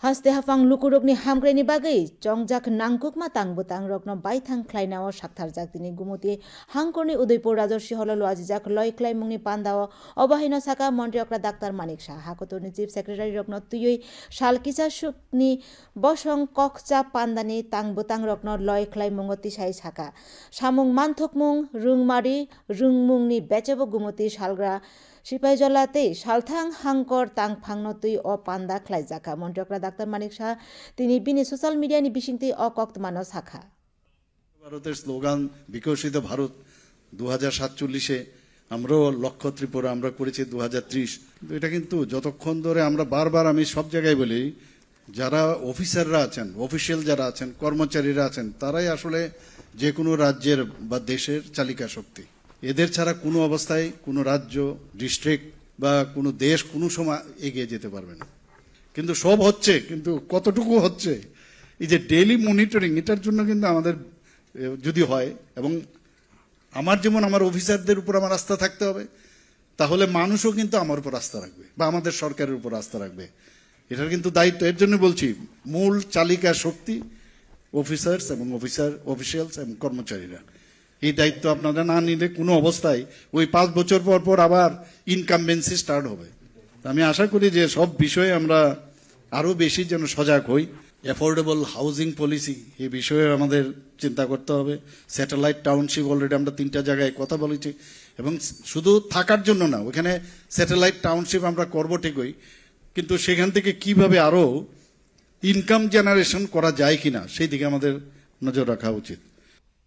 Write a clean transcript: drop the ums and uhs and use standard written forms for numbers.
Haste hafang lukurukni hamgreni bagai jongjak nangkukma tangbutang rokno baithang khlainao saktarjak tini gumuti hangkorni Udaipur Rajorsi hololo ajijak loiklai mungni pandao obahino saka mন্ত্রী doctor Manik Saha হাকতনি chief secretary রকনো তুই শালকিসা সুকনি বসং ককচা পান্দানি tangbutang rokno loiklai mungoti sai saka samung manthokmung rungmari rungmungni becebo gumuti salgra সিপাহীজলাতে সালথাং হাংকর তাং ফাংনতুই ও পান্দা খ্লাইজাকা মন্ত্রী doctor Manik Shah তিনি বিনি social মিডিয়ানি বিশিংতি অকক্তমানো শাখা ভারতের স্লোগান বিকশিত ভারত 2047 আমরাও লক্ষ্য ত্রিপুরা আমরা করেছি 2030 এটা কিন্তু যতক্ষণ ধরে আমরা বারবার আমি সব জায়গায় বলি যারা অফিসাররা আছেন অফিশিয়াল যারা আছেন কর্মচারীরা আছেন তারাই আসলে যে কোনো রাজ্যের বা দেশের চালিকা শক্তি এদের ছাড়া কোনো অবস্থায় কোনো রাজ্য ডিস্ট্রিক্ট বা কোনো দেশ কোনো সময় এগিয়ে যেতে পারবে না কিন্তু সব হচ্ছে কিন্তু কতটুকু হচ্ছে এই যে ডেইলি মনিটরিং এটার জন্য কিন্তু আমাদের যদি হয় এবং আমার যেমন আমার অফিসারদের উপর আমার আস্থা থাকতে হবে তাহলে মানুষও কিন্তু আমার উপর আস্থা রাখবে বা আমাদের সরকারের উপর আস্থা রাখবে এটার কিন্তু দায়িত্ব এর জন্য বলছি মূল চালিকা শক্তি অফিসার্স এবং অফিসিয়ালস এবং কর্মচারীরা এই দায়িত্ব আপনারা না নিলে কোনো অবস্থায় ওই 5 বছর পর পর আবার ইনকামবেন্সি স্টার্ট হবে আমি আশা করি যে সব বিষয়ে আমরা আরো বেশি যেন সজাগ হই অ্যাফোর্ডেবল হাউজিং পলিসি এই বিষয়ে আমাদের চিন্তা করতে হবে স্যাটেলাইট টাউনশিপ অলরেডি আমরা 3টা জায়গায় কথা বলেছি এবং শুধু থাকার জন্য না ওখানে স্যাটেলাইট টাউনশিপ আমরা করব ঠিকই কিন্তু সেখান থেকে কিভাবে আরো ইনকাম জেনারেশন করা যায় কিনা সেই দিকে আমাদের নজর রাখা উচিত